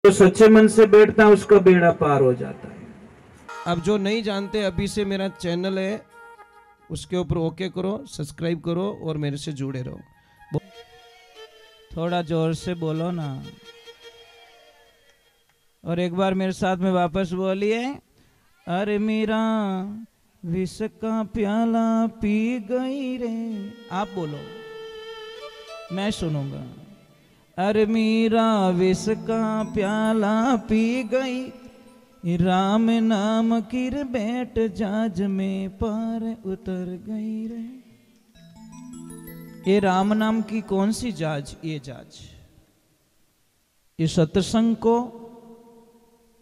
जो सच्चे मन से बैठता है उसका बेड़ा पार हो जाता है। अब जो नहीं जानते, अभी से मेरा चैनल है, उसके ऊपर ओके करो, सब्सक्राइब करो और मेरे से जुड़े रहो। थोड़ा जोर से बोलो ना, और एक बार मेरे साथ में वापस बोलिए, अरे मीरा विष का प्याला पी गई रे। आप बोलो, मैं सुनूंगा। अरे मीरा विष का प्याला पी गई, राम नाम किर बैठ जाज में पार उतर गई रे। ये राम नाम की कौन सी जाज? ये जाज, ये सत्संग को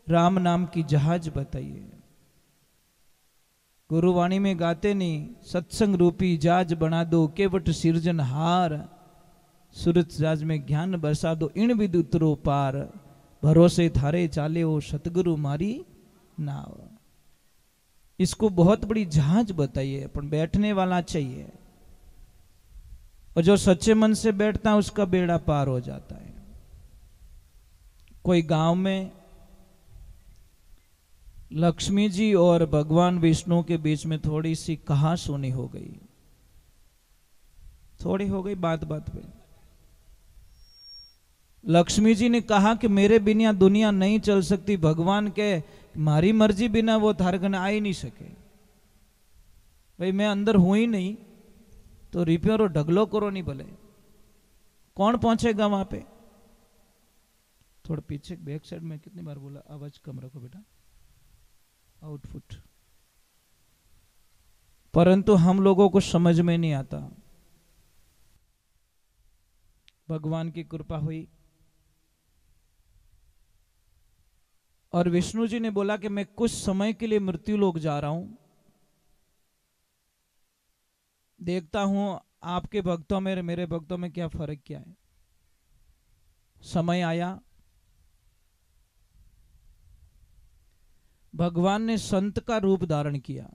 राम नाम की जहाज बताइए। गुरुवाणी में गाते नहीं, सत्संग रूपी जहाज बना दो, केवट सिरजनहार, सूरत जहाज में ज्ञान बरसा दो, इन विद उतरो पार, भरोसे थारे चाले ओ सतगुरु मारी नाव। इसको बहुत बड़ी जहाज बताइए, पर बैठने वाला चाहिए, और जो सच्चे मन से बैठता है उसका बेड़ा पार हो जाता है। कोई गांव में लक्ष्मी जी और भगवान विष्णु के बीच में थोड़ी सी कहासुनी हो गई, थोड़ी हो गई बात बात पे। लक्ष्मी जी ने कहा कि मेरे बिना दुनिया नहीं चल सकती। भगवान के मारी मर्जी बिना वो थारे कने आ ही नहीं सके। भाई मैं अंदर हूं ही नहीं, तो रिपेयरो ढगलो करो नहीं, भले कौन पहुंचेगा वहां पे। थोड़ा पीछे बैक साइड में कितनी बार बोला, आवाज कम रखो बेटा, आउटपुट। परंतु हम लोगों को समझ में नहीं आता। भगवान की कृपा हुई और विष्णु जी ने बोला कि मैं कुछ समय के लिए मृत्यु लोक जा रहा हूं, देखता हूं आपके भक्तों में मेरे भक्तों में क्या फर्क क्या है। समय आया, भगवान ने संत का रूप धारण किया।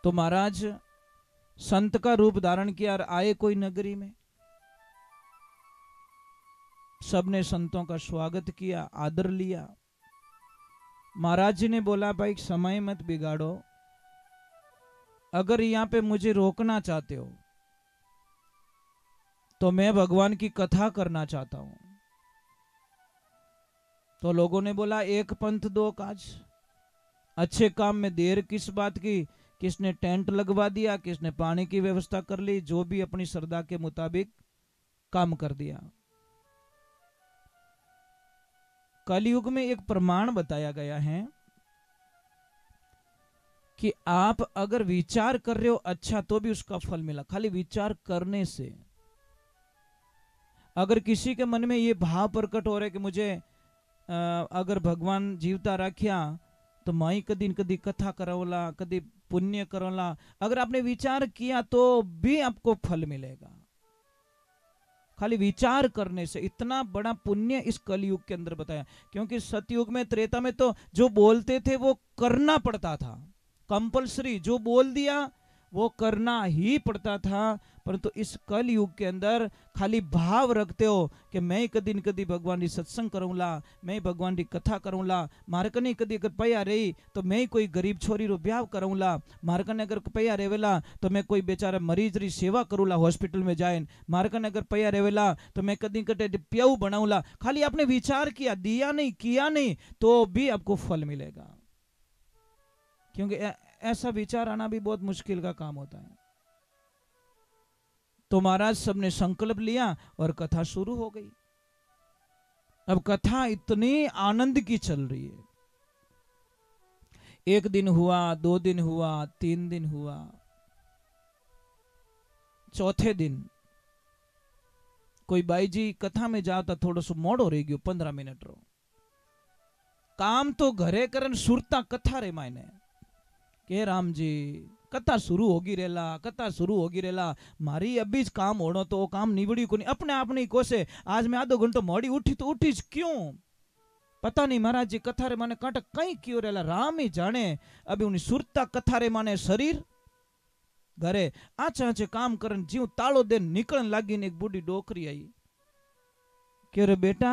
तो महाराज संत का रूप धारण किया और आए कोई नगरी में। सबने संतों का स्वागत किया, आदर लिया। महाराज जी ने बोला, भाई समय मत बिगाड़ो, अगर यहां पे मुझे रोकना चाहते हो तो मैं भगवान की कथा करना चाहता हूं। तो लोगों ने बोला, एक पंथ दो काज, अच्छे काम में देर किस बात की। किसने टेंट लगवा दिया, किसने पानी की व्यवस्था कर ली, जो भी अपनी श्रद्धा के मुताबिक काम कर दिया। कलयुग में एक प्रमाण बताया गया है कि आप अगर विचार कर रहे हो अच्छा, तो भी उसका फल मिला। खाली विचार करने से, अगर किसी के मन में ये भाव प्रकट हो रहा है कि मुझे अगर भगवान जीवता रखिया तो माई कदी न कदी कथा करोला, कदी पुण्य करोला, अगर आपने विचार किया तो भी आपको फल मिलेगा। खाली विचार करने से इतना बड़ा पुण्य इस कलयुग के अंदर बताया। क्योंकि सतयुग में, त्रेता में तो जो बोलते थे वो करना पड़ता था, कंपलसरी, जो बोल दिया वो करना ही पड़ता था। परंतु इस कल युग के अंदर खाली भाव रखते हो कि मैं कदी न कदी भगवान की सत्संग करूंला, मैं भगवान की कथा करूंला, मारे कने कदी अगर पैया रही तो मैं कोई गरीब छोरी रो ब्याह करूंला, मारे कने अगर पैया रेवेला तो मैं कोई बेचारा मरीज री सेवा करूंला हॉस्पिटल में जाए, मारे कने अगर पैया रेवेला तो मैं कदी कटे प्याऊ बनाऊंला। खाली आपने विचार किया, दिया नहीं, किया नहीं, तो भी आपको फल मिलेगा। क्योंकि ऐसा विचार आना भी बहुत मुश्किल का काम होता है। तो महाराज सबने संकल्प लिया और कथा शुरू हो गई। अब कथा इतनी आनंद की चल रही है। एक दिन हुआ, 2 दिन हुआ, 3 दिन हुआ, चौथे दिन कोई बाई जी कथा में जाता थोड़ा सो मोड़ो रह गयो, 15 मिनट रो काम तो घरे करन, सुरता कथा रे मायने के राम जी कथा शुरू होगी रेला, कथा शुरू होगी रेला, मारी अभी काम होनो तो वो काम निवड़ी को नहीं, अपने आप नहीं कोसे। आज मैं आधो घंटो मोड़ी उठी तो उठी क्यों? पता नहीं महाराज जी कथा रे माने कांटे कई क्यों रेला राम ही जाने। अभी उन्हें सुरता कथा रे माने शरीर घरे आचे आचे काम करन जीव तालो दे निकलन लागी ने एक बूढ़ी डोकरी आई क्यों रे बेटा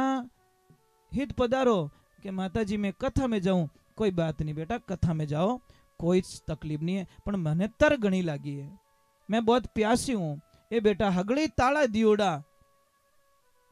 हित पधारो के माताजी मैं कथा में जाऊं। कोई बात नहीं बेटा कथा में जाओ कोई तकलीफ नहीं है पर मने तर घणी लागी है मैं बहुत प्यासी हूं। ए बेटा हगड़ी ताला दियोड़ा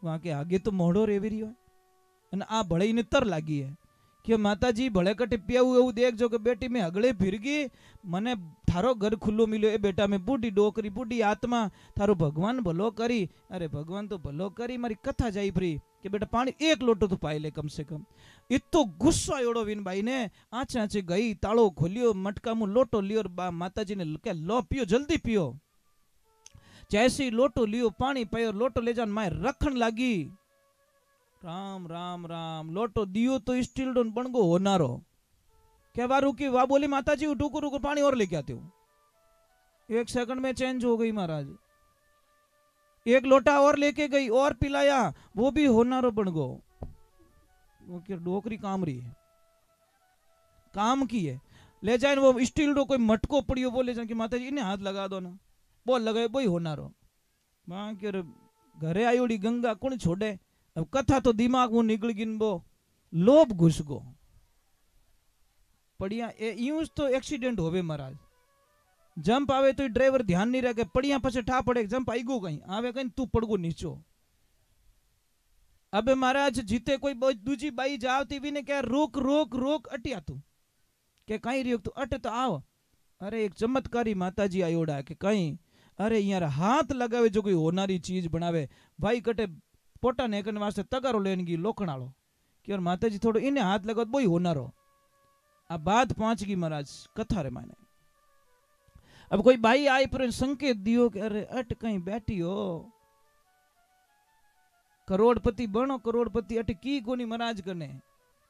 वहां के आगे तो मोड़ो रेवी रही है आ भले ने तर लागी है कि माताजी भले कटे पियाऊ एवं देख जो कि बेटी में हगड़े फिर गई मने थारो घर खुल्लो मिलो। ए बेटा में बूढ़ी डोकरी बूढ़ी आत्मा थारो भगवान भलो करी। अरे भगवान तो भलो करी मारी कथा जाई फ्री कि बेटा पानी एक लोटो तो पाई ले कम से कम। इतो गुस्सा एवडो विन भाई ने आचे आचे गई तालो खोलियो मटका मु लोटो लियो और माताजी ने के लो पियो जल्दी पियो। जैसे लोटो लियो पानी पियो लोटो ले जान माए रखन लागी। राम राम राम लोटो दियो तो स्टील डोन बन गो होनारो क्या बार रुकी वाह बोली माताजी रुको रुको पानी और लेके आते हो। 1 सेकंड में चेंज हो गई महाराज। एक लोटा और लेके गई और पिलाया वो भी होनारो बन गो। वो क्या डोकरी काम रही है काम की है ले जाए वो स्टील डो कोई मटको पड़ियो वो ले जाए कि माताजी इन्हें हाथ लगा दो ना वो लगाए वो ही होनारो। मां के घरे आयोड़ी गंगा कौन छोड़े। अब कथा तो दिमाग वो निकल गिन बो लोभ घुस गो पड़िया यूं तो एक्सीडेंट होवे महाराज। जंप आवे तो ड्राइवर ध्यान नहीं रखे पड़िया पछे ठा पड़े जंप आई गो कहीं आवे कहीं तू पड़गो नीचो। अबे महाराज जीते कोई दूजी बाई जावती भी ने क्या रोक रोक रोक अटिया तू के कहीं रियो तू अटे तो आओ। अरे एक चमत्कारी माताजी आयोड़ा के कहीं अरे यार हाथ लगावे जो कोई होनारी चीज बनावे भाई कटे पोटा ने करने वास्ते तगारो लेन की लोखणालो कि और माताजी थोड़ो इन्हें हाथ लगा बोई होनारो। अब बात पहुंच गई महाराज कथा रे माने। अब कोई भाई आई पर संकेत दियो कि अरे अट कहीं बैठी हो करोड़पति बनो करोड़पति अट की कोनी महाराज करने।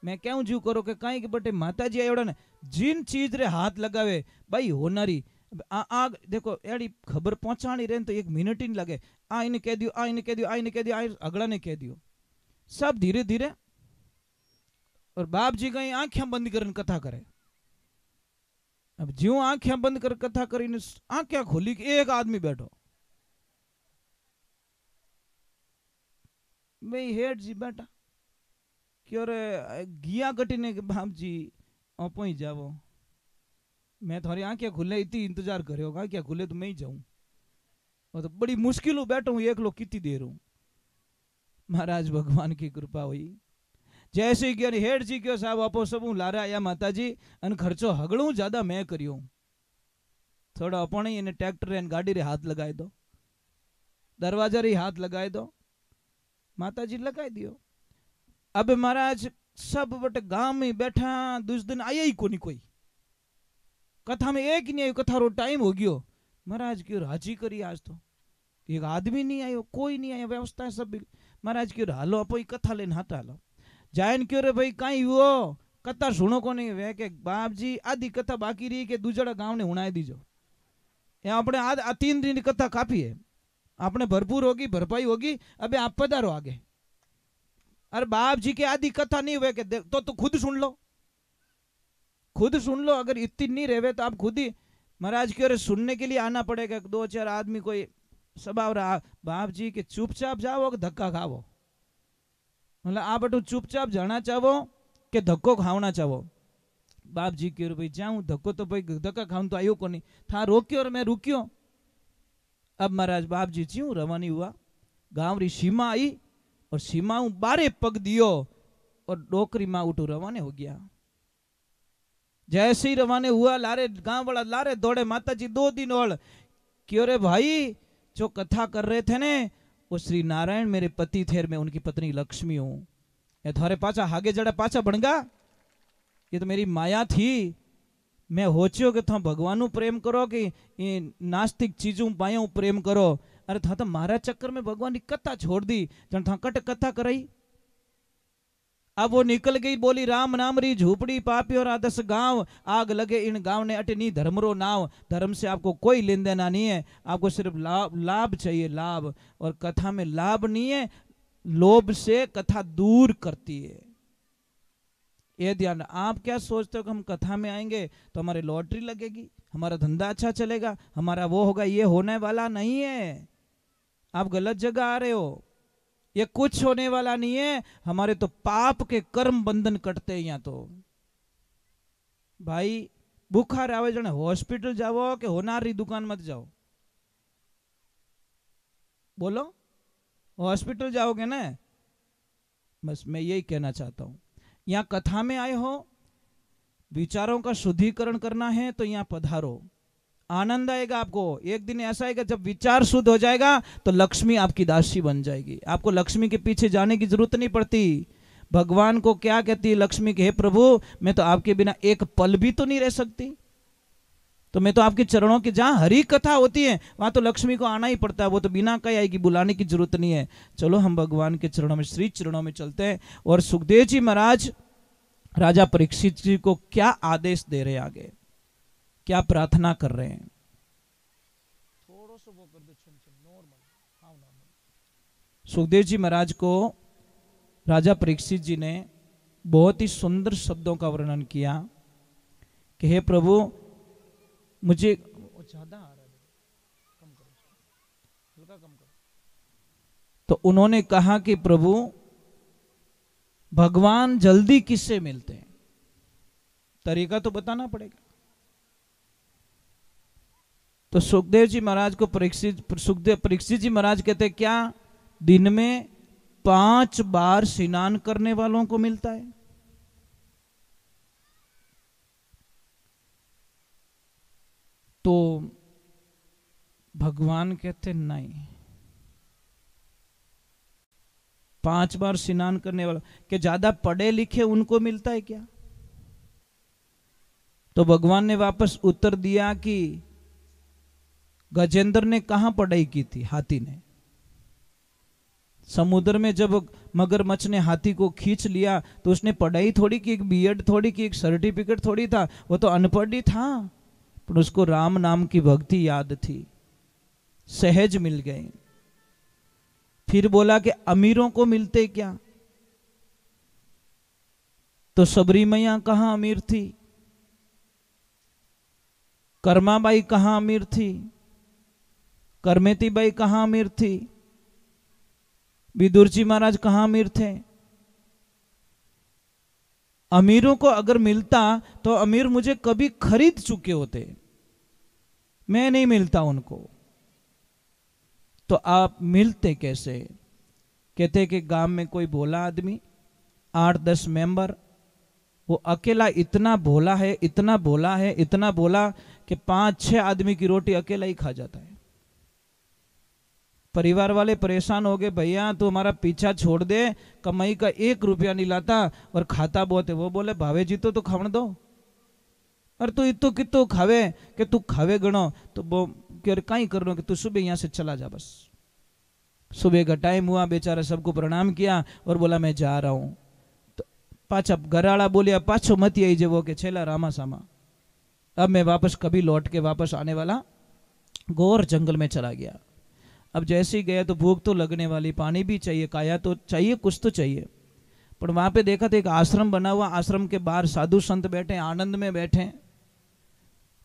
मैं क्यों जू करो के कहीं के बटे माताजी आयोड़ा ने जिन चीज रे हाथ लगावे भाई होनारी आ देखो एड़ी खबर पहुंचानी रहे तो 1 मिनट ही नहीं लगे। आ इन्हें कह दियो आ इन्हें कह दियो आ इन्हें कह दियो अगला ने कह दियो सब धीरे धीरे। और बाप जी कहीं आंखें बंद कर कथा करे। अब ज्यों आंखें बंद कर कथा करी आंखें खोली कि एक आदमी बैठो भाई हेड जी बेटा क्यों रे गिया गटी ने बाप जी ओपो ही जावो मैं थोड़ी आंखें खुले इतनी इंतजार करो आंखें खुले तो मैं ही जाऊं और तो बड़ी मुश्किल बैठा हूं एक लोग कितनी देर हूं। महाराज भगवान की कृपा हुई जैसे कि हेड जी क्यों साहब आपो सब लारा आया माता जी अन खर्चो हगड़ू ज्यादा मैं करियो थोड़ा अपने इन्हें ट्रैक्टर एन गाड़ी रे हाथ लगाए दो दरवाजा रे हाथ लगाए दो माता जी लगाए दियो। अब महाराज सब बटे गांव में बैठा दूस दिन आया ही कोनी कोई कथा में एक ही नहीं आयो कथा रो टाइम हो गयो। महाराज क्यों राजी करी आज तो एक आदमी नहीं आयो कोई नहीं आयो व्यवस्था सब महाराज क्यों हालो अपो कथा लेने हाथ हालो जायन क्यों रे भाई कहीं वो कथा सुनो को नहीं वे के बाप जी आधी कथा बाकी रही के दूसरा गांव ने हुणाई दीजो अपने 3 दिन की कथा काफी है अपने भरपूर होगी भरपाई होगी अबे आप पधारो आगे। अरे बाप जी के आधी कथा नहीं हुए के तो खुद सुन लो अगर इतनी नहीं रहे तो आप खुद ही महाराज की ओर सुनने के लिए आना पड़ेगा 2-4 आदमी कोई स्वभाव रहा बाप जी के चुपचाप जाओ कि धक्का खाओ मतलब आप बटू चुपचाप जाना चाहो कि धक्को खावना चाहो। बाप जी की ओर भाई जाऊं धक्को तो भाई धक्का खाऊं तो आयो को नहीं था रोक्यो और मैं रुकियो। अब महाराज बाप जी ज्यों रवानी हुआ गांव री सीमा आई और सीमा बारे पग दियो और डोकरी माँ उठू रवाने हो गया। जैसे ही रवाने हुआ लारे गांव वाला लारे दौड़े माता जी 2 दिन और क्यों रे भाई जो कथा कर रहे थे ने वो श्री नारायण मेरे पति थे मैं उनकी पत्नी लक्ष्मी हूं ये थारे पाचा हागे जड़ा पाचा बनगा ये तो मेरी माया थी मैं होचियो कि था भगवान प्रेम करो कि ये नास्तिक चीजों पाया प्रेम करो। अरे था तो मारा चक्कर में भगवान की कथा छोड़ दी जन था कट कथा कराई। अब वो निकल गई बोली राम नाम री झूपड़ी पापी और 10 गांव आग लगे इन गांव ने अटनी धर्मरो नाव धर्म से आपको कोई लेन देना नहीं है आपको सिर्फ लाभ चाहिए लाभ और कथा में लाभ नहीं है लोभ से कथा दूर करती है। ये ध्यान। आप क्या सोचते हो कि हम कथा में आएंगे तो हमारी लॉटरी लगेगी, हमारा धंधा अच्छा चलेगा, हमारा वो होगा? ये होने वाला नहीं है। आप गलत जगह आ रहे हो। ये कुछ होने वाला नहीं है। हमारे तो पाप के कर्म बंधन कटते हैं यहाँ तो। भाई बुखार आवे जने हॉस्पिटल जाओ कि होनारी दुकान मत जाओ? बोलो, हॉस्पिटल जाओगे ना? बस मैं यही कहना चाहता हूं। यहाँ कथा में आए हो, विचारों का शुद्धिकरण करना है तो यहाँ पधारो, आनंद आएगा आपको। एक दिन ऐसा आएगा जब विचार शुद्ध हो जाएगा तो लक्ष्मी आपकी दासी बन जाएगी। आपको लक्ष्मी के पीछे जाने की जरूरत नहीं पड़ती। भगवान को क्या कहती है लक्ष्मी के, हे प्रभु मैं तो आपके बिना एक पल भी तो नहीं रह सकती, तो मैं तो आपके चरणों की, जहां हरी कथा होती है वहां तो लक्ष्मी को आना ही पड़ता है। वो तो बिना कहीं आएगी, बुलाने की जरूरत नहीं है। चलो हम भगवान के चरणों में, श्री चरणों में चलते हैं। और सुखदेव जी महाराज राजा परीक्षित जी को क्या आदेश दे रहे हैं, आगे क्या प्रार्थना कर रहे हैं? थोड़ा सा वो कर दो, नॉर्मल। सुखदेव जी महाराज को राजा परीक्षित जी ने बहुत ही सुंदर शब्दों का वर्णन किया कि हे प्रभु मुझे ज्यादा आ रहा है, कम करो, हल्का कम करो। तो उन्होंने कहा कि प्रभु भगवान जल्दी किससे मिलते हैं, तरीका तो बताना पड़ेगा। तो सुखदेव जी महाराज को परीक्षित जी महाराज कहते क्या दिन में 5 बार स्नान करने वालों को मिलता है? तो भगवान कहते नहीं, 5 बार स्नान करने वाला के ज्यादा पढ़े लिखे उनको मिलता है क्या? तो भगवान ने वापस उत्तर दिया कि गजेंद्र ने कहां पढ़ाई की थी? हाथी ने। समुद्र में जब मगरमच्छ ने हाथी को खींच लिया तो उसने पढ़ाई थोड़ी की, एक बीएड थोड़ी की, एक सर्टिफिकेट थोड़ी था, वो तो अनपढ़ ही था, पर उसको राम नाम की भक्ति याद थी, सहज मिल गए। फिर बोला कि अमीरों को मिलते क्या? तो सबरी मैया कहां अमीर थी? कर्माबाई कहां अमीर थी? करमेती बाई कहां अमीर थी? विदुर जी महाराज कहां अमीर थे? अमीरों को अगर मिलता तो अमीर मुझे कभी खरीद चुके होते, मैं नहीं मिलता उनको। तो आप मिलते कैसे? कहते कि गांव में कोई भोला आदमी, 8-10 मेंबर, वो अकेला इतना भोला है, इतना भोला है, इतना भोला कि 5-6 आदमी की रोटी अकेला ही खा जाता है। परिवार वाले परेशान हो गए, भैया तू हमारा पीछा छोड़ दे, कमाई का 1 रुपया नहीं लाता और खाता बहुत है। वो बोले भावे जी तो खावन दो, और तू इतो कितो खावे कि तू खावे गणो, तो वो कहीं कर लो कि तू सुबह यहां से चला जा। बस सुबह का टाइम हुआ, बेचारा सबको प्रणाम किया और बोला मैं जा रहा हूं। तो पाछा घराड़ा बोलिया पाछो मत आई जेवो के छेला रामा सामा, अब मैं वापस कभी लौट के वापस आने वाला, घोर जंगल में चला गया। अब जैसे ही गया तो भूख तो लगने वाली, पानी भी चाहिए, काया तो चाहिए, कुछ तो चाहिए। पर वहां पे देखा तो एक आश्रम बना हुआ, आश्रम के बाहर साधु संत बैठे, आनंद में बैठे,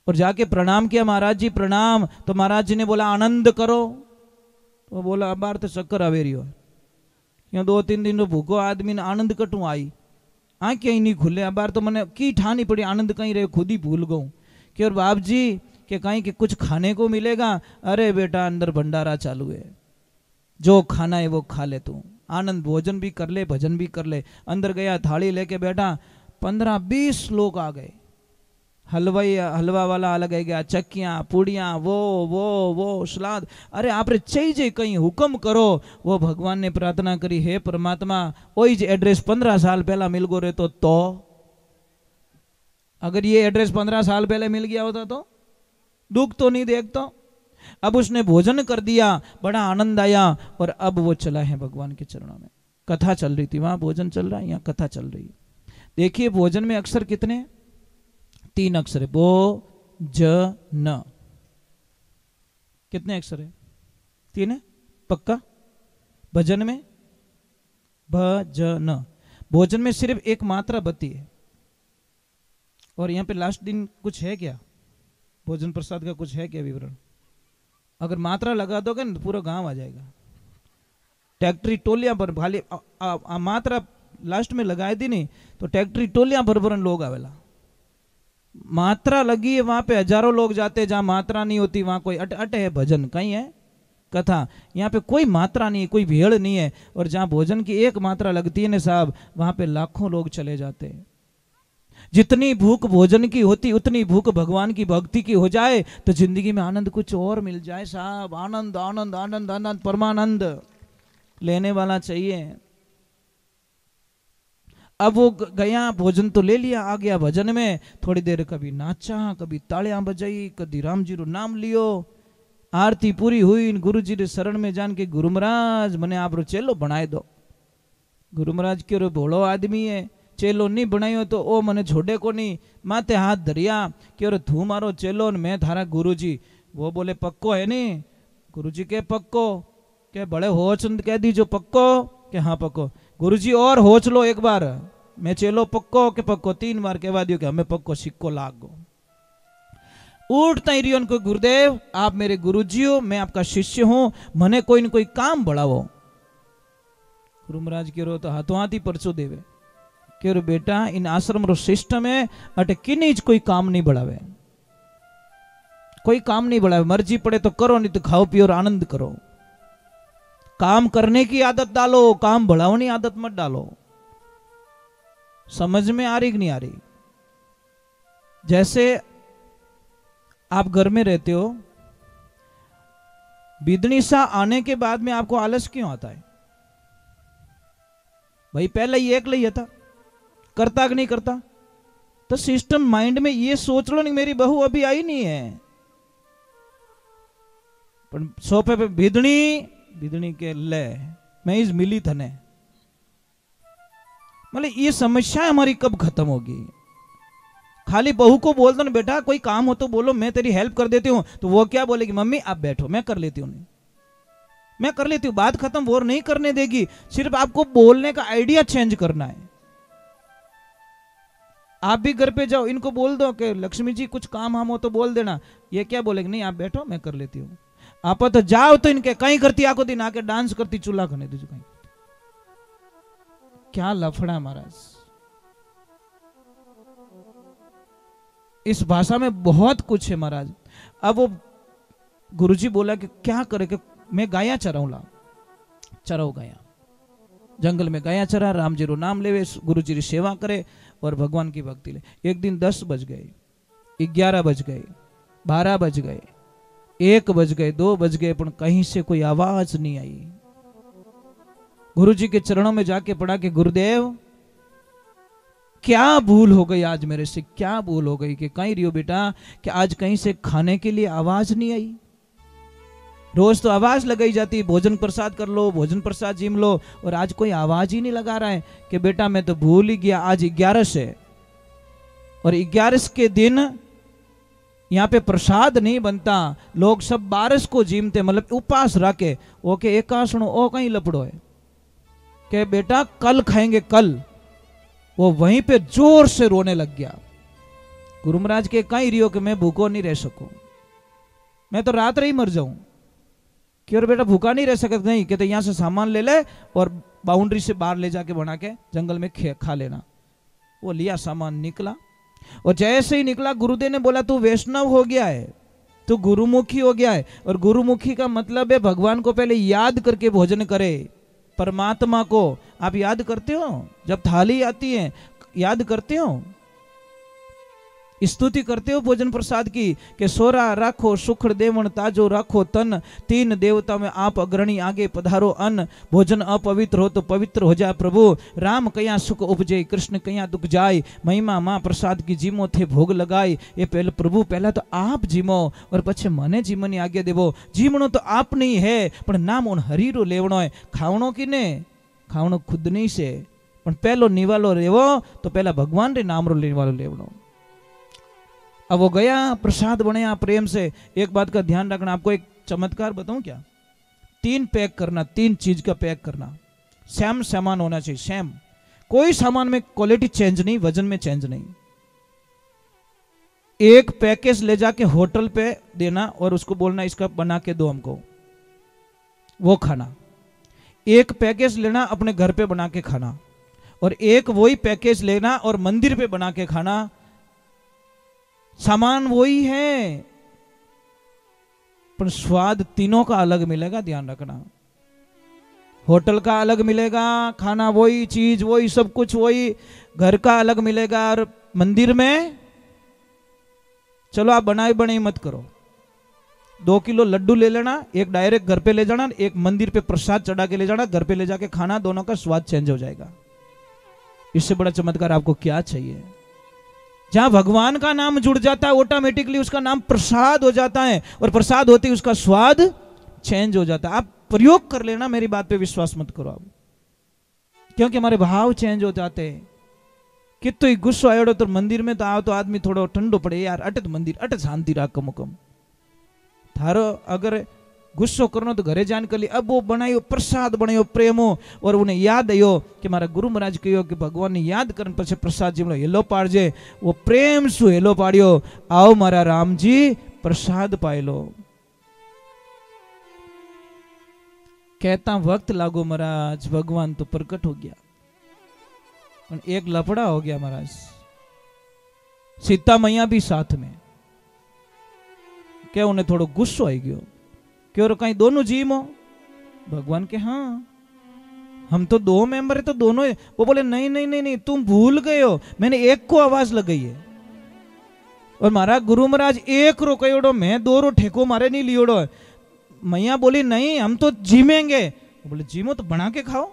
और जाके प्रणाम किया, महाराज जी प्रणाम। तो महाराज जी ने बोला आनंद करो। तो बोला बार तो चक्कर आवेरी हो, 2-3 दिन भूखो आदमी ने आनंद कटू आई, आंखें ही नहीं खुले। अब बार तो मैंने की ठानी पड़ी, आनंद कहीं रहे, खुद ही भूल गऊ कि और बाप जी कि कहीं कि कुछ खाने को मिलेगा। अरे बेटा अंदर भंडारा चालू है, जो खाना है वो खा ले तू, आनंद भोजन भी कर ले, भजन भी कर ले। अंदर गया, थाली लेके बैठा, 15-20 लोग आ गए, हलवा वाला अलग है गया, चक्कियां पूड़ियां, वो सलाद। अरे आप चाहिए कहीं हुक्म करो। वो भगवान ने प्रार्थना करी, हे परमात्मा वही जो एड्रेस 15 साल पहला मिल गो रहे तो अगर ये एड्रेस 15 साल पहले मिल गया होता तो दुख तो नहीं देखता। अब उसने भोजन कर दिया, बड़ा आनंद आया, और अब वो चला है भगवान के चरणों में। कथा चल रही थी, वहां भोजन चल रहा है, यहाँ कथा चल रही है। देखिए भोजन में अक्षर कितने? 3 अक्षर है, बो ज न। कितने अक्षर है? 3 है पक्का। भजन में भ ज न। भोजन में सिर्फ एक मात्रा बती है, और यहाँ पे लास्ट दिन कुछ है क्या, भोजन प्रसाद का कुछ है क्या विवरण? अगर मात्रा लगा दोगे ना तो पूरा गांव आ जाएगा। ट्रैक्टरी टोलियां भर खाली मात्रा लास्ट में लगाई दी नहीं तो ट्रैक्टरी टोलियां भर भर लोग आवेला। मात्रा लगी है वहां पे हजारों लोग जाते, जहां मात्रा नहीं होती वहां कोई अट है भजन, कहीं है कथा। यहाँ पे कोई मात्रा नहीं है, कोई भीड़ नहीं है। और जहां भोजन की एक मात्रा लगती है ना साहब, वहां पे लाखों लोग चले जाते हैं। जितनी भूख भोजन की होती उतनी भूख भगवान की भक्ति की हो जाए तो जिंदगी में आनंद कुछ और मिल जाए साहब। आनंद आनंद आनंद आनंद परमानंद लेने वाला चाहिए। अब वो गया, भोजन तो ले लिया, आ गया भजन में, थोड़ी देर कभी नाचा, कभी तालियां बजाई, कभी राम जी रो नाम लियो। आरती पूरी हुई, गुरु जी रे शरण में जान के गुरु महाराज मने आप रो चेलो बनाए दो। गुरु महाराज के रो भोलो आदमी है, चेलो नहीं बनायो तो ओ मने छोड़े को नहीं। माथे हाथ धरिया कि तू मारो चेलो मैं थारा गुरु जी। वो बोले पक्को है नी? गुरु जी के पक्को के बड़े होच कह दीजो पक्को के हाँ पक्को। गुरु जी और होच लो एक बार, मैं चेलो पक्को के पक्को। 3 बार कहवा दियो कि हमें पक्को सिक्को लागो। उठता ही रियोन को गुरुदेव आप मेरे गुरु जी हो, मैं आपका शिष्य हूं, मने कोई न कोई काम बढ़ावो। गुरु महाराज के रो तो हाथों हाथ ही परचो देवे कि रो बेटा इन आश्रम रो सिस्टम है अटे किनीज कोई काम नहीं बढ़ावे, कोई काम नहीं बढ़ावे। मर्जी पड़े तो करो, नहीं तो खाओ पियो और आनंद करो। काम करने की आदत डालो, काम बढ़ाने की आदत मत डालो। समझ में आ रही कि नहीं आ रही? जैसे आप घर में रहते हो, बिदनी सा आने के बाद में आपको आलस क्यों आता है? भाई पहले ही एक लई था, करता कि नहीं करता? तो सिस्टम माइंड में ये सोच लो नहीं मेरी बहू अभी आई नहीं है, पर सोफे पे बिदनी के ले मैं इस मिली थने। मतलब ये समस्या हमारी कब खत्म होगी? खाली बहू को बोल दो ना बेटा कोई काम हो तो बोलो, मैं तेरी हेल्प कर देती हूँ, तो वो क्या बोलेगी? मम्मी आप बैठो मैं कर लेती हूँ, मैं कर लेती हूँ। बात खत्म, वो नहीं करने देगी। सिर्फ आपको बोलने का आइडिया चेंज करना है। आप भी घर पे जाओ, इनको बोल दो कि लक्ष्मी जी कुछ काम हम हो तो बोल देना। ये क्या बोलेगी? नहीं आप बैठो मैं कर लेती हूँ। आप तो जाओ तो इनके कहीं करती, आको दिन आके डांस करती, चूल्हा खने दीजिए कहीं। क्या लफड़ा महाराज। इस भाषा में बहुत कुछ है महाराज। अब वो गुरुजी बोला कि क्या करे कि मैं गाया चराऊला। चराओ गाया, जंगल में गाया चरा, राम जी रो नाम लेवे, गुरु जी की सेवा करे और भगवान की भक्ति ले। एक दिन 10 बज गए, 11 बज गए, 12 बज गए, 1 बज गए, 2 बज गए, पर कहीं से कोई आवाज नहीं आई। गुरु जी के चरणों में जाके पड़ा कि गुरुदेव क्या भूल हो गई आज मेरे से, क्या भूल हो गई कि कहीं रियो बेटा कि आज कहीं से खाने के लिए आवाज नहीं आई। रोज तो आवाज लगाई जाती, भोजन प्रसाद कर लो, भोजन प्रसाद जिम लो, और आज कोई आवाज ही नहीं लगा रहा है कि बेटा मैं तो भूल ही गया, आज 11 है और 11 के दिन यहाँ पे प्रसाद नहीं बनता। लोग सब 12 को जिमते, मतलब उपवास रखे। ओके एकासणो ओ कहीं लपड़ो है कि बेटा कल खाएंगे कल। वो वहीं पे जोर से रोने लग गया। गुरु महाराज के कहीं रियो कि मैं भूखो नहीं रह सकूं, मैं तो रात ही मर जाऊं। कि और बेटा भूखा नहीं रह सकता? नहीं, कहते यहां से सामान ले ले और बाउंड्री से बाहर ले जाके बना के जंगल में खा लेना। वो लिया सामान, निकला, और जैसे ही निकला गुरुदेव ने बोला तू वैष्णव हो गया है, तू गुरुमुखी हो गया है। और गुरुमुखी का मतलब है भगवान को पहले याद करके भोजन करे। परमात्मा को आप याद करते हो? जब थाली आती है याद करते हो? स्तुति करते हो भोजन प्रसाद की कि सोरा राखो सुखड़ देवण ताजो राखो तन, 3 देवता में आप अग्रणी आगे पधारो अन्न। भोजन अपवित्र हो तो पवित्र हो जाए प्रभु। राम कया सुख उपजे, कृष्ण कया दुख जाय। महिमा माँ प्रसाद की जीमो थे भोग लगाए। ये पहले प्रभु पहला तो आप जीमो और पछे मने जीमनी आज्ञा देवो। जीमणो तो आप नहीं है पण नाम उन हरीरो लेवणो है। खावणो की ने खावणो खुद नहीं से, पण पहलो निवालो रेवो तो पहला भगवान रे नाम रो निवालो लेवणो। अब वो गया, प्रसाद बनाया प्रेम से। एक बात का ध्यान रखना, आपको एक चमत्कार बताऊं क्या? 3 पैक करना, 3 चीज का पैक करना। सेम सामान होना चाहिए, सेम। कोई सामान में क्वालिटी चेंज नहीं, वजन में चेंज नहीं। एक पैकेज ले जाके होटल पे देना और उसको बोलना इसका बना के दो हमको, वो खाना। एक पैकेज लेना अपने घर पे बना के खाना, और एक वही पैकेज लेना और मंदिर पे बना के खाना। सामान वही है पर स्वाद तीनों का अलग मिलेगा, ध्यान रखना। होटल का अलग मिलेगा, खाना वही, चीज वही, सब कुछ वही, घर का अलग मिलेगा। और मंदिर में चलो आप बनाई बनाई मत करो, 2 किलो लड्डू ले लेना, एक डायरेक्ट घर पे ले जाना, एक मंदिर पे प्रसाद चढ़ा के ले जाना, घर पे ले जाके खाना, दोनों का स्वाद चेंज हो जाएगा। इससे बड़ा चमत्कार आपको क्या चाहिए? जहां भगवान का नाम जुड़ जाता है ऑटोमेटिकली उसका नाम प्रसाद हो जाता है, और प्रसाद होते ही उसका स्वाद चेंज हो जाता है। आप प्रयोग कर लेना, मेरी बात पे विश्वास मत करो आप, क्योंकि हमारे भाव चेंज हो जाते हैं। कितो ही गुस्सो आयो तो मंदिर में तो आओ तो आदमी थोड़ो ठंडो पड़े, यार अटे तो मंदिर अटे शांति राख कम कम। थारो अगर गुस्सो करनो तो घरे जान कर ली। अब वो बनायो प्रसाद बनायो प्रेमो, और उन्हें याद आयो कि मारा गुरु महाराज कहो कि भगवान ने याद करने पछे प्रसाद जी हेलो पाड़जे। वो प्रेम सु हेलो पाड़ियो, आओ मारा राम जी प्रसाद पाई लो। कहता वक्त लागो महाराज, भगवान तो प्रकट हो गया, एक लफड़ा हो गया महाराज। सीता मैया भी साथ में, क्या उन्हें थोड़ो गुस्सो आई गयो, क्यों कहीं दोनों जीम हो? भगवान के हाँ हम तो 2 मेंबर है तो दोनों है। वो बोले नहीं नहीं नहीं नहीं, तुम भूल गए हो, मैंने एक को आवाज लगाई है। और मारा गुरु महाराज एक रो कहोड़ो, मैं 2 रो ठेको मारे नहीं लियोड़ो। मैया बोली नहीं हम तो जीमेंगे। बोले जीमो तो बना के खाओ,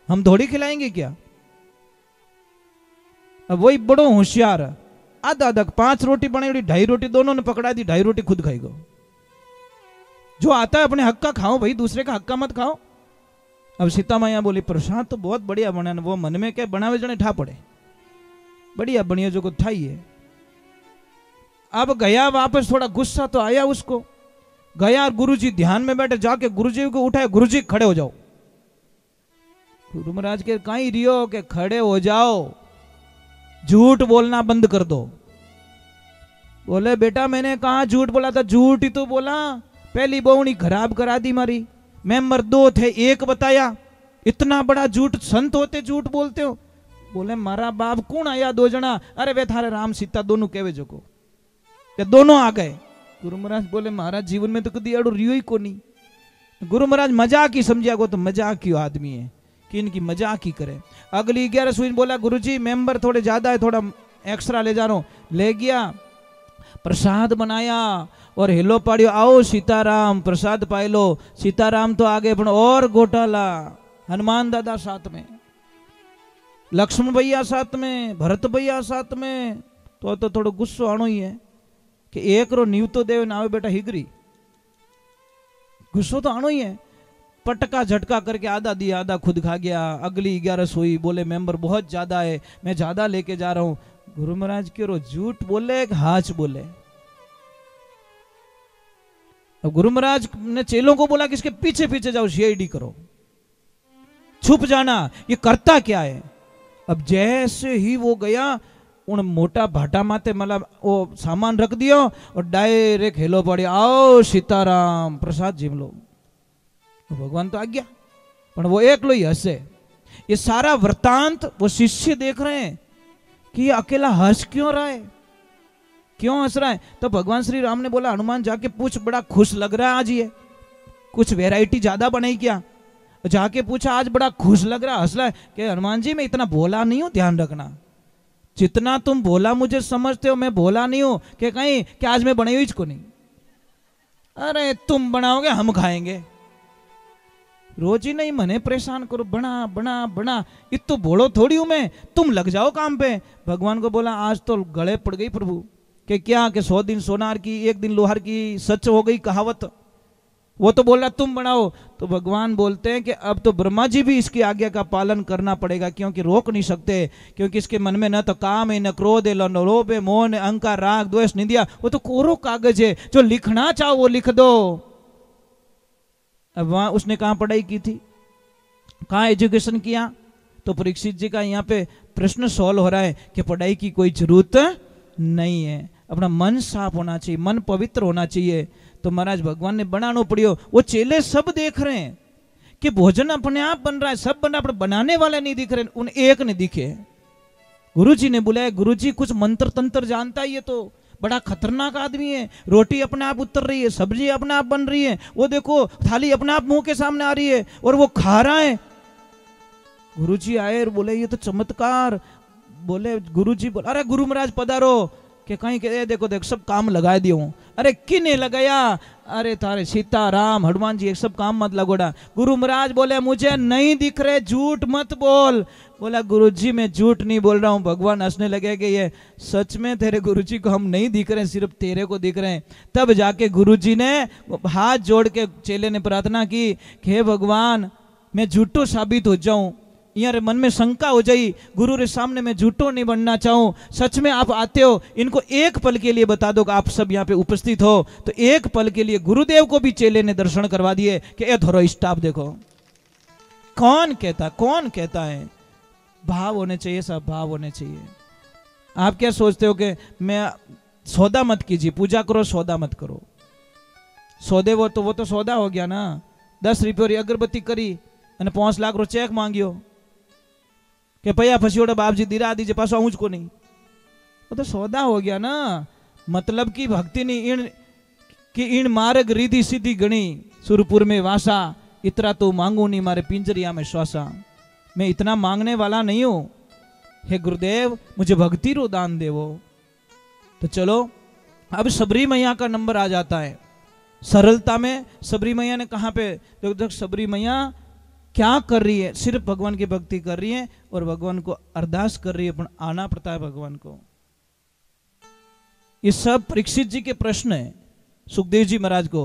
हम थोड़ी खिलाएंगे क्या? अब वही बड़ो होशियार, आधा आधा 5 रोटी बनाई, 2.5 रोटी दोनों ने पकड़ा दी, 2.5 रोटी खुद खाई गो। जो आता है अपने हक का खाओ भाई, दूसरे का हक का मत खाओ। अब सीता मैया बोली प्रसाद तो बहुत बढ़िया बना, वो मन में क्या बनावे जने ठा पड़े, बढ़िया बढ़िया जो को थाई है। अब गया वापस, थोड़ा गुस्सा तो आया उसको, गया गुरुजी ध्यान में बैठे, जाके गुरुजी को उठाए, गुरुजी खड़े हो जाओ। गुरु महाराज के कहीं रियो के खड़े हो जाओ, झूठ बोलना बंद कर दो। बोले बेटा मैंने कहा झूठ बोला था? झूठ ही तो बोला, पहली बहुनी खराब करा दी मारी, मेंबर 2 थे 1 बताया, इतना बड़ा झूठ, संत होते झूठ बोलते हो? बोले मारा बाप कौन आया 2 जना? अरे वे थारे राम सीता दोनों कहवे जो को, दोनों आ गए। गुरु महाराज बोले महाराज जीवन में तो कभी अड़ो रियो ही को नहीं। गुरु महाराज मजाक ही समझिया को, तो मजाक ही आदमी है कि इनकी मजाक ही करे। अगली 11 सुई बोला गुरुजी मेंबर थोड़े ज्यादा है, थोड़ा एक्स्ट्रा ले जा रहा हूं। ले गया, प्रसाद बनाया और हिलो पाड़ियो, आओ सीताराम प्रसाद पाई लो। सीताराम तो आगे पण और घोटाला, हनुमान दादा साथ में, लक्ष्मण भैया साथ में, भरत भैया साथ में। तो थोड़ो गुस्सो आनो ही है कि एक रो नीव तो देव ना आवे बेटा हिगरी, गुस्सो तो आनो ही है। पटका झटका करके आधा दिया, आधा खुद खा गया। अगली 11 हुई, बोले मेंबर बहुत ज्यादा है, मैं ज्यादा लेके जा रहा हूं। गुरु महाराज क्यों झूठ बोले हाच बोले? अब गुरु महाराज ने चेलों को बोला कि इसके पीछे पीछे जाओ, सीआईडी करो, छुप जाना, ये करता क्या है। अब जैसे ही वो गया, उन मोटा भाटा माते मतलब वो सामान रख दियो और डायरेक्ट हेलो पड़े, आओ सीताराम प्रसाद जिम लो। तो भगवान तो आ गया, पर वो एकलो ही हंसे। ये सारा वृतांत वो शिष्य देख रहे हैं कि ये अकेला हंस क्यों रहा है, क्यों हंस रहा है। तो भगवान श्री राम ने बोला हनुमान जाके पूछ, बड़ा खुश लग रहा है आज, ये कुछ वैरायटी ज्यादा बनाई क्या? जाके पूछा आज बड़ा खुश लग रहा, हंस रहा है। कि हनुमान जी मैं इतना भोला नहीं हूं, ध्यान रखना, जितना तुम भोला मुझे समझते हो मैं भोला नहीं हूं। कि कहीं कि आज मैं बनाई हुई इसको नहीं, अरे तुम बनाओगे हम खाएंगे, रोज ही नहीं मने परेशान करो, बना बना बना, इतो भोलो थोड़ी हूं मैं, तुम लग जाओ काम पे। भगवान को बोला आज तो गले पड़ गई प्रभु, कि क्या कि 100 दिन सोनार की 1 दिन लोहार की, सच हो गई कहावत। वो तो बोल रहा तुम बनाओ। तो भगवान बोलते हैं कि अब तो ब्रह्मा जी भी इसकी आज्ञा का पालन करना पड़ेगा, क्योंकि रोक नहीं सकते, क्योंकि इसके मन में न तो काम है, न क्रोध है, न लोभ है, मोह है, अहंकार, राग, द्वेष, निंदा। वो तो कोरो कागज है, जो लिखना चाहो वो लिख दो। अब वहां उसने कहां पढ़ाई की थी, कहां एजुकेशन किया? तो परीक्षित जी का यहाँ पे प्रश्न सॉल्व हो रहा है कि पढ़ाई की कोई जरूरत नहीं है। अपना मन साफ होना चाहिए, मन पवित्र होना चाहिए। तो महाराज भगवान ने बनाना पड़ियो। वो चेले सब देख रहे हैं कि भोजन अपने आप बन रहा है, सब बन रहा है, बनाने वाले नहीं दिख रहे, उन एक ने दिखे। गुरुजी ने बुलाया, गुरुजी कुछ मंत्र तंत्र जानता है, ये तो बड़ा खतरनाक आदमी है। रोटी अपने आप उतर रही है, सब्जी अपने आप बन रही है, वो देखो थाली अपने आप मुंह के सामने आ रही है और वो खा रहा है। गुरुजी आए और बोले ये तो चमत्कार। बोले गुरुजी बोले अरे गुरु महाराज पधारो। कि कहीं के देखो देखो सब काम लगा दियो। अरे किने लगाया? अरे तारे सीता राम हनुमान जी एक सब काम मत लगोड़ा। गुरु महाराज बोले मुझे नहीं दिख रहे, झूठ मत बोल। बोला गुरुजी मैं झूठ नहीं बोल रहा हूँ। भगवान हंसने लगे कि ये सच में तेरे गुरुजी को हम नहीं दिख रहे, सिर्फ तेरे को दिख रहे हैं। तब जाके गुरुजी ने हाथ जोड़ के चेले ने प्रार्थना की कि हे भगवान मैं झूठो साबित हो जाऊं, यार मन में शंका हो जाई, गुरु रे सामने मैं झूठो नहीं बनना चाहूं। सच में आप आते हो, इनको एक पल के लिए बता दो कि आप सब यहाँ पे उपस्थित हो। तो एक पल के लिए गुरुदेव को भी चेले ने दर्शन करवा दिए कि ए धरो स्टाफ देखो। कौन कहता है? भाव होने चाहिए, सब भाव होने चाहिए। आप क्या सोचते हो कि मैं सौदा मत कीजिए, पूजा करो सौदा मत करो। सौदे वो तो सौदा हो गया ना। 10 रुपये अगरबत्ती करी અને 5 लाख रो चेक मांगियो कि भैया फसीओड़ा बाप जी दिरा दीजिए पासो आऊं को नहीं, वो तो सौदा हो गया ना। मतलब की भक्ति नहीं इन कि इन मार्ग रिधि सीधी गणी सुरपुर में वासा, इतना तो मांगू नहीं मारे पिंजरिया में श्वासा। मैं इतना मांगने वाला नहीं हूं, हे गुरुदेव मुझे भक्ति रो दान देवो। तो चलो अब सबरी मैया का नंबर आ जाता है। सरलता में सबरी मैया ने कहां पे, तो सबरी मैया क्या कर रही है? सिर्फ भगवान की भक्ति कर रही है और भगवान को अरदास कर रही है, पर आना पड़ता है भगवान को। ये सब परीक्षित जी के प्रश्न है सुखदेव जी महाराज को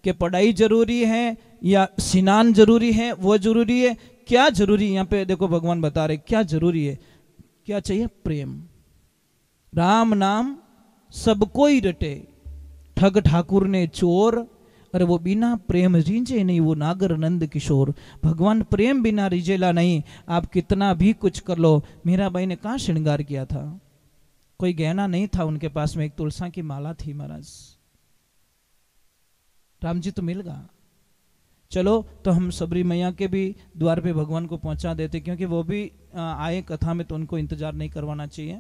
कि पढ़ाई जरूरी है या स्नान जरूरी है, वो जरूरी है, क्या जरूरी है? यहाँ पे देखो भगवान बता रहे क्या जरूरी है। क्या चाहिए? प्रेम। राम नाम सबको ही रटे, ठग ठाकुर ने चोर, अरे वो बिना प्रेम रीझे नहीं, वो नागर नंद किशोर। भगवान प्रेम बिना रिझेला नहीं। आप कितना भी कुछ कर लो। मीराबाई ने कहाँ श्रृंगार किया था? कोई गहना नहीं था उनके पास में, एक तुलसा की माला थी महाराज। राम जी तो मिल गया। चलो तो हम सबरी मैया के भी द्वार पे भगवान को पहुंचा देते, क्योंकि वो भी आए कथा में, तो उनको इंतजार नहीं करवाना चाहिए।